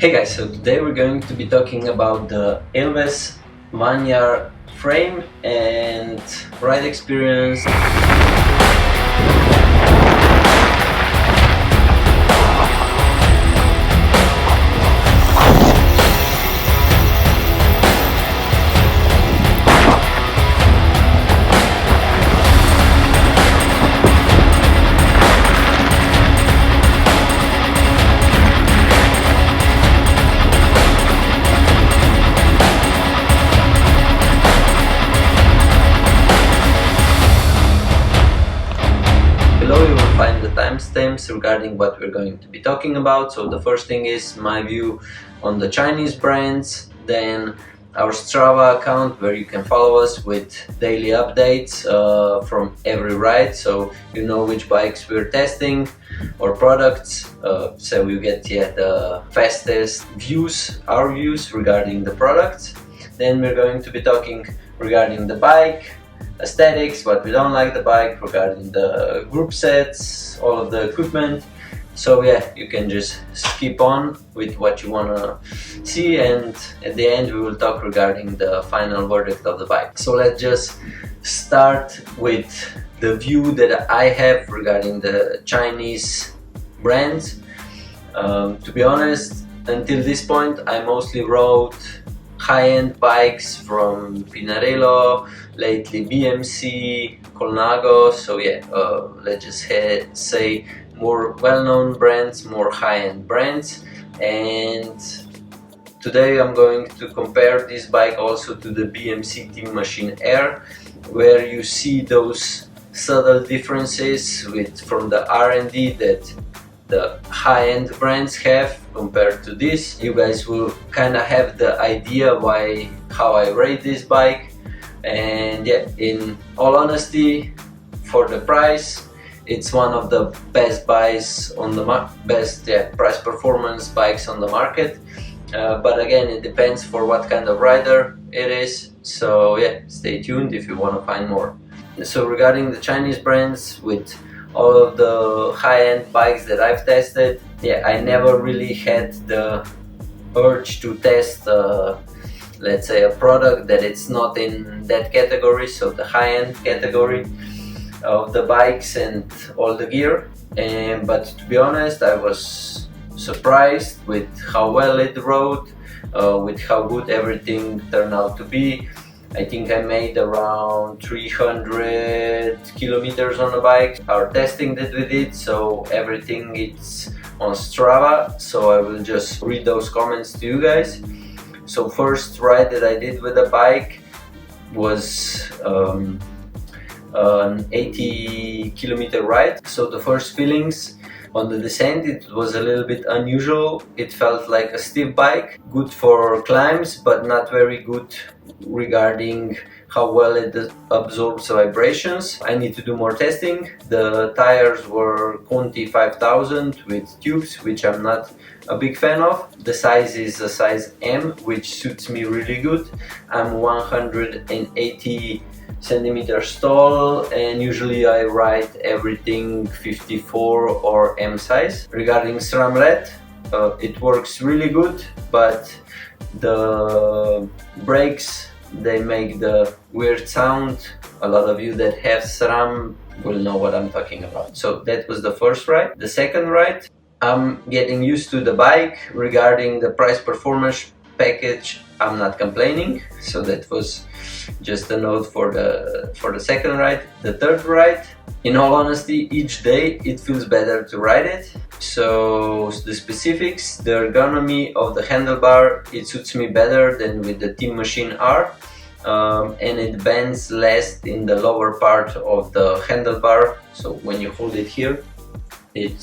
Hey guys, so today we're going to be talking about the Elves Vanyar frame and ride experience. Below you will find the timestamps regarding what we're going to be talking about. So the first thing is my view on the Chinese brands, then our Strava account where you can follow us with daily updates from every ride, so you know which bikes we're testing or products, so you get the fastest views, our views regarding the products. Then we're going to be talking regarding the bike, aesthetics, what we don't like the bike, regarding the group sets, all of the equipment. So yeah, you can just skip on with what you want to see, and at the end we will talk regarding the final verdict of the bike. So let's just start with the view that I have regarding the Chinese brands. To be honest, until this point I mostly rode high-end bikes from Pinarello, lately BMC, Colnago, so yeah, let's just say more well-known brands, more high-end brands. And today I'm going to compare this bike also to the BMC Teammachine R, where you see those subtle differences from the R&D that the high-end brands have compared to this. You guys will kind of have the idea how I rate this bike. And yeah, in all honesty, for the price, it's one of the best buys on the best price performance bikes on the market. But again, it depends for what kind of rider it is. So yeah, stay tuned if you want to find more. So regarding the Chinese brands, with all of the high-end bikes that I've tested, yeah, I never really had the urge to test let's say a product that it's not in that category, so the high-end category of the bikes and all the gear. But to be honest, I was surprised with how well it rode, with how good everything turned out to be. I think I made around 300 kilometers on the bike, our testing that we did, so everything is on Strava, so I will just read those comments to you guys. So first ride that I did with the bike was an 80 kilometer ride. So the first feelings on the descent, it was a little bit unusual. It felt like a stiff bike, good for climbs, but not very good regarding how well it absorbs vibrations. I need to do more testing. The tires were Conti 5000 with tubes, which I'm not a big fan of. The size is a size M, which suits me really good. I'm 180 centimeters tall, and usually I ride everything 54 or M size. Regarding SRAM LED, it works really good, but the brakes, they make the weird sound. A lot of you that have SRAM will know what I'm talking about. So that was the first ride. The second ride, I'm getting used to the bike. Regarding the price performance package, I'm not complaining, so that was just a note for the second ride. The third ride, in all honesty, each day it feels better to ride it. So the specifics, the ergonomy of the handlebar, it suits me better than with the Teammachine R, and it bends less in the lower part of the handlebar, so when you hold it here, it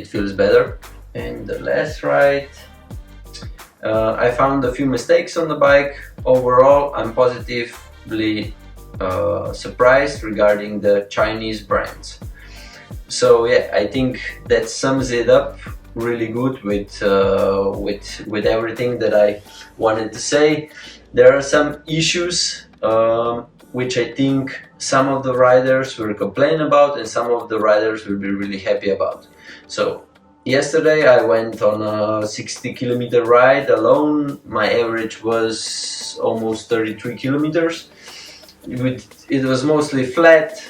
feels better. And the last ride, I found a few mistakes on the bike. Overall, I'm positively surprised regarding the Chinese brands. So yeah, I think that sums it up really good with everything that I wanted to say. There are some issues which I think some of the riders will complain about and some of the riders will be really happy about. So Yesterday I went on a 60-kilometer ride alone. My average was almost 33 kilometers. It was mostly flat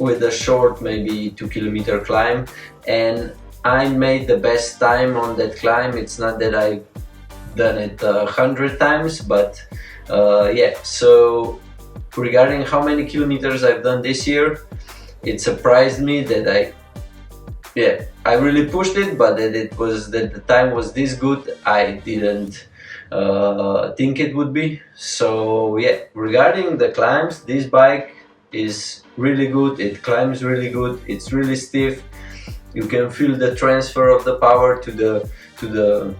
with a short, maybe 2-kilometer climb, and I made the best time on that climb. It's not that I've done it 100 times, but yeah. So regarding how many kilometers I've done this year, it surprised me that I really pushed it, but that the time was this good, I didn't think it would be. So yeah, regarding the climbs, this bike is really good. It climbs really good. It's really stiff. You can feel the transfer of the power to the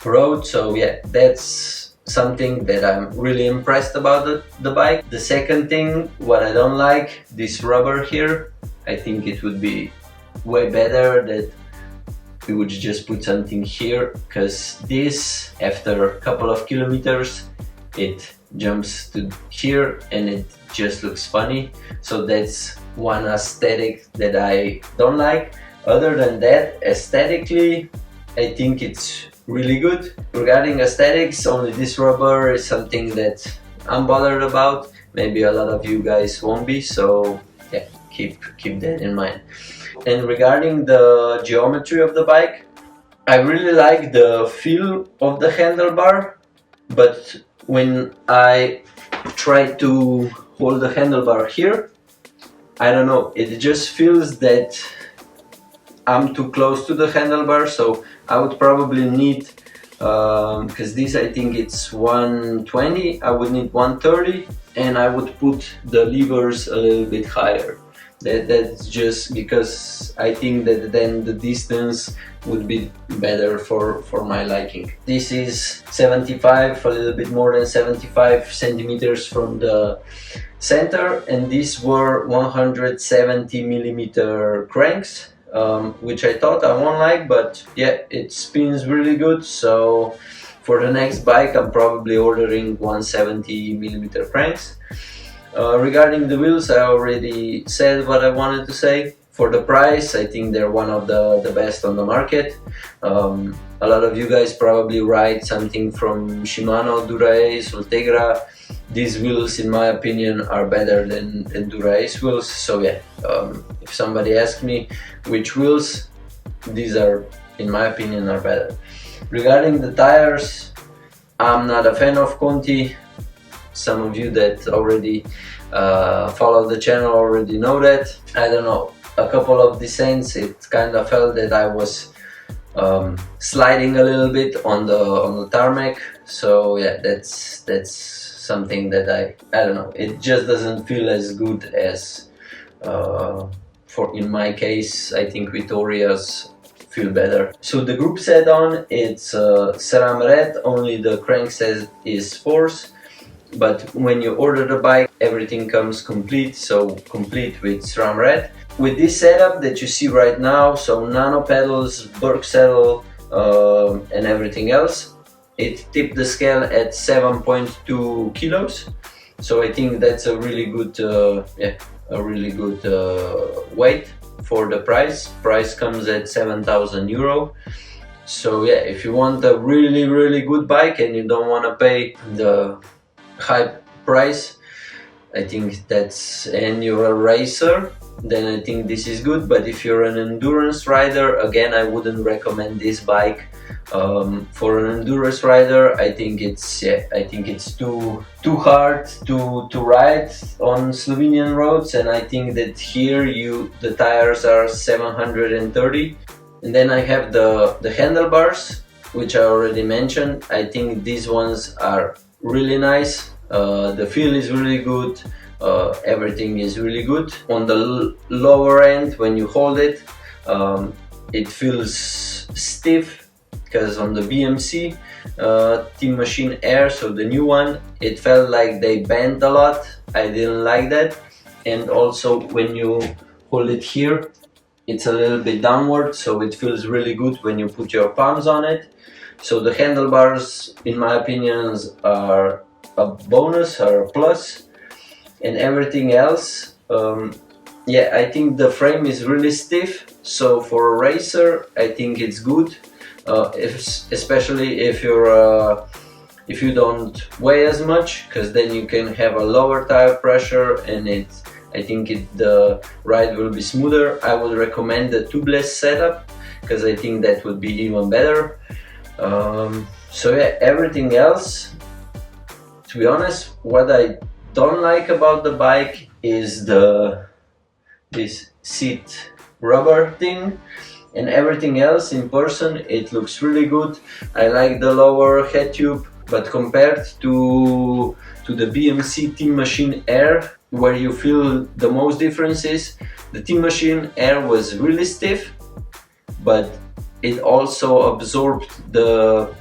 road. So yeah, that's something that I'm really impressed about the bike. The second thing, what I don't like, this rubber here. I think it would be way better that we would just put something here, because this, after a couple of kilometers, it jumps to here and it just looks funny. So that's one aesthetic that I don't like. Other than that, aesthetically, I think it's really good. Regarding aesthetics, only this rubber is something that I'm bothered about. Maybe a lot of you guys won't be, so yeah, keep that in mind. And regarding the geometry of the bike, I really like the feel of the handlebar, but when I try to hold the handlebar here, I don't know, it just feels that I'm too close to the handlebar, so I would probably need, because this I think it's 120, I would need 130, and I would put the levers a little bit higher. That's just because I think that then the distance would be better for my liking. This is 75, a little bit more than 75 centimeters from the center, and these were 170 millimeter cranks, which I thought I won't like, but yeah, it spins really good. So for the next bike I'm probably ordering 170 millimeter cranks. Regarding the wheels, I already said what I wanted to say. For the price, I think they're one of the best on the market. A lot of you guys probably ride something from Shimano, Dura-Ace, Ultegra. These wheels, in my opinion, are better than Dura-Ace wheels. So yeah, if somebody asks me which wheels, these are, in my opinion, are better. Regarding the tires, I'm not a fan of Conti. Some of you that already follow the channel already know that. I don't know, a couple of descents it kind of felt that I was sliding a little bit on the tarmac. So yeah, that's something that I don't know, it just doesn't feel as good as in my case. I think Vittoria's feel better. So the group set on, it's SRAM red, only the crankset is force. But when you order the bike, everything comes complete, so complete with SRAM red. With this setup that you see right now, so nano pedals, Berg saddle, and everything else, it tipped the scale at 7.2 kilos. So I think that's a really good, weight for the price. Price comes at 7,000 euro. So yeah, if you want a really good bike and you don't want to pay the high price, I think and you're a racer, then I think this is good. But if you're an endurance rider, again, I wouldn't recommend this bike. For an endurance rider, I think it's too hard to ride on Slovenian roads, and I think that here the tires are 730. And then I have the handlebars, which I already mentioned. I think these ones are really nice. The feel is really good. Everything is really good. On the lower end, when you hold it, it feels stiff, because on the BMC Teammachine R, so the new one, it felt like they bent a lot. I didn't like that. And also when you hold it here, it's a little bit downward, so it feels really good when you put your palms on it. So the handlebars, in my opinion, are a bonus or a plus, and everything else yeah, I think the frame is really stiff, so for a racer I think it's good, especially if you don't weigh as much, because then you can have a lower tire pressure and the ride will be smoother. I would recommend the tubeless setup because I think that would be even better. So yeah, everything else, to be honest, what I don't like about the bike is this seat rubber thing, and everything else in person it looks really good. I like the lower head tube, but compared to the BMC Teammachine R, where you feel the most differences, the Teammachine R was really stiff, but it also absorbed the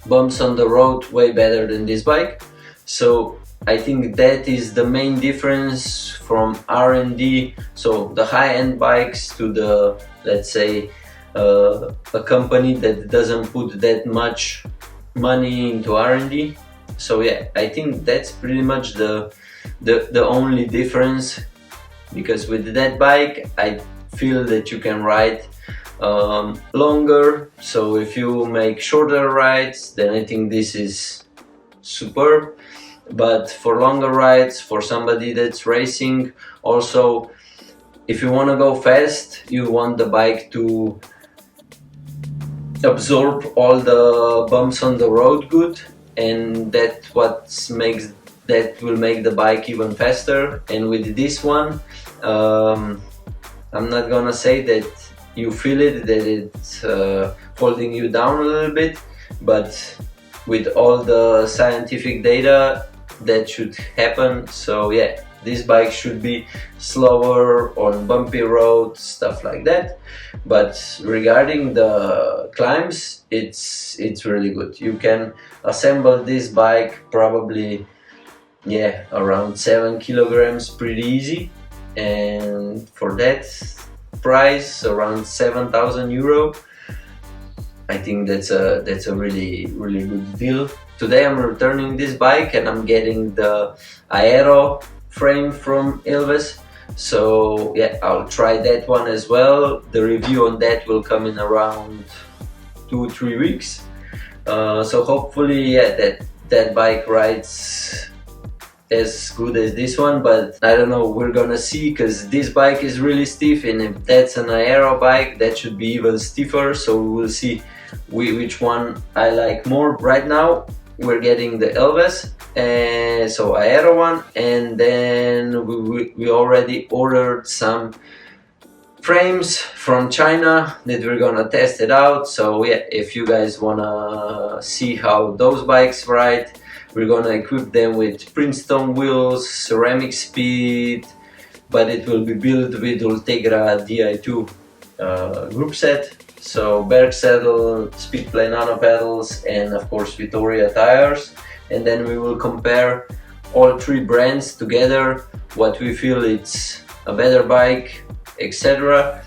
bumps on the road way better than this bike. So I think that is the main difference from R&D, so the high-end bikes, to the, let's say, a company that doesn't put that much money into R&D. So yeah, I think that's pretty much the only difference, because with that bike I feel that you can ride longer. So if you make shorter rides, then I think this is superb. But for longer rides, for somebody that's racing, also if you want to go fast, you want the bike to absorb all the bumps on the road good, and that will make the bike even faster. And with this one, I'm not gonna say that you feel it, that it's holding you down a little bit, but with all the scientific data, that should happen. So yeah, this bike should be slower on bumpy roads, stuff like that. But regarding the climbs, it's really good. You can assemble this bike probably, yeah, around 7 kilograms, pretty easy. And for that price, around 7,000 euro, I think that's a really good deal. Today I'm returning this bike and I'm getting the aero frame from Elves. So yeah, I'll try that one as well. The review on that will come in around 2-3 weeks. So hopefully, yeah, that bike rides as good as this one, but I don't know, we're gonna see, because this bike is really stiff, and if that's an aero bike, that should be even stiffer. So we will see which one I like more. Right now we're getting the Elves, so aero one, and then we already ordered some frames from China that we're gonna test it out. So yeah, if you guys wanna see how those bikes ride, we're gonna equip them with Princeton wheels, ceramic speed, but it will be built with Ultegra Di2 group set. So Berg saddle, Speedplay nano pedals, and of course Vittoria tires. And then we will compare all three brands together, what we feel it's a better bike, etc.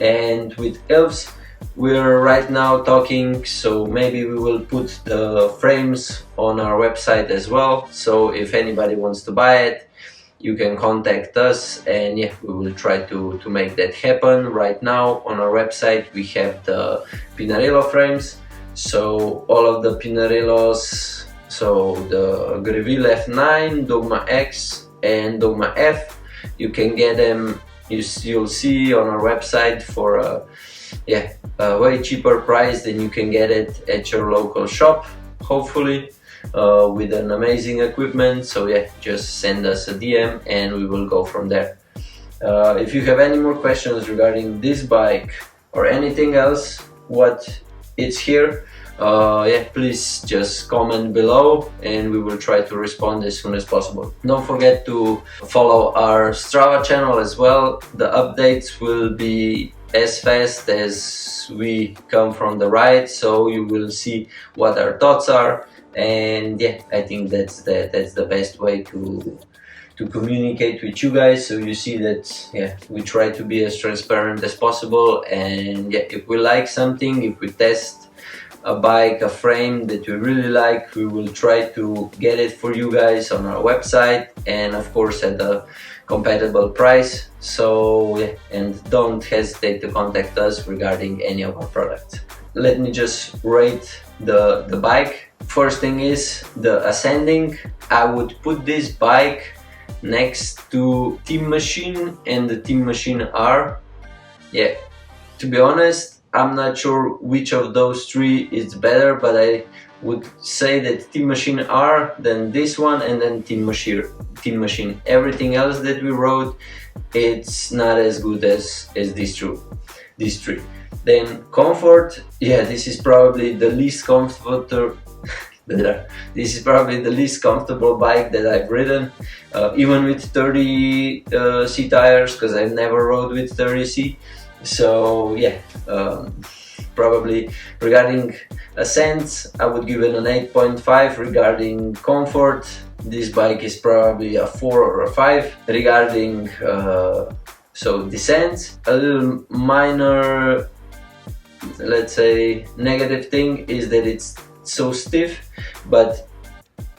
And with Elves, we're right now talking, so maybe we will put the frames on our website as well. So if anybody wants to buy it, you can contact us, and yeah, we will try to make that happen. Right now on our website we have the Pinarello frames, so all of the Pinarellos, so the Greville F9, Dogma X and Dogma F, you can get them, you'll see on our website for a way cheaper price than you can get it at your local shop, hopefully, with an amazing equipment. So yeah, just send us a DM and we will go from there. If you have any more questions regarding this bike or anything else what it's here, yeah, please just comment below and we will try to respond as soon as possible. Don't forget to follow our Strava channel as well. The updates will be as fast as we come from the ride, so you will see what our thoughts are. And yeah, I think that's the best way to communicate with you guys, so you see that yeah, we try to be as transparent as possible. And yeah, if we like something, if we test a bike, a frame that we really like, we will try to get it for you guys on our website, and of course at the compatible price. So yeah, and don't hesitate to contact us regarding any of our products. Let me just rate the bike. First thing is the ascending. I would put this bike next to Teammachine and the Teammachine R. Yeah, to be honest, I'm not sure which of those three is better, but I would say that Teammachine R, then this one, and then Teammachine. Everything else that we rode, it's not as good as these three. Then comfort, yeah, this is probably the least comfortable. This is probably the least comfortable bike that I've ridden, even with 30C tires, because I never rode with 30C. So yeah, probably regarding ascents, I would give it an 8.5. Regarding comfort, this bike is probably a 4 or a 5. Regarding so descents, a little minor, let's say, negative thing is that it's so stiff, but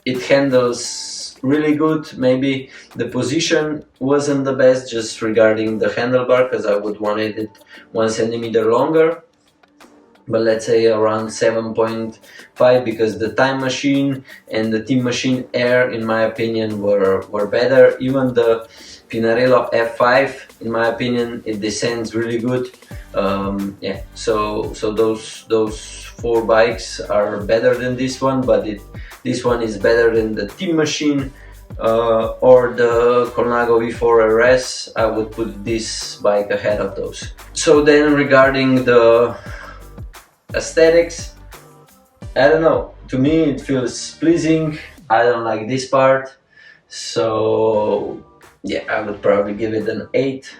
it handles really good. Maybe the position wasn't the best just regarding the handlebar, because I would wanted it 1 centimeter longer, but let's say around 7.5, because the Teammachine and the Teammachine Air, in my opinion, were better. Even the Pinarello F5, in my opinion, it descends really good. Yeah, so those 4 bikes are better than this one, but this one is better than the Teammachine or the Colnago V4 RS. I would put this bike ahead of those. So then regarding the aesthetics, I don't know, to me it feels pleasing. I don't like this part, so yeah, I would probably give it an 8.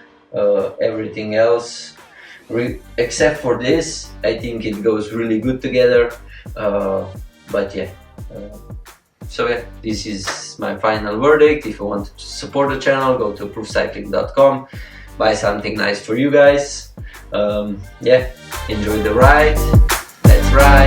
Everything else, except for this, I think it goes really good together. But yeah, so yeah, this is my final verdict. If you want to support the channel, go to proofcycling.com, buy something nice for you guys. Yeah, enjoy the ride. Let's ride.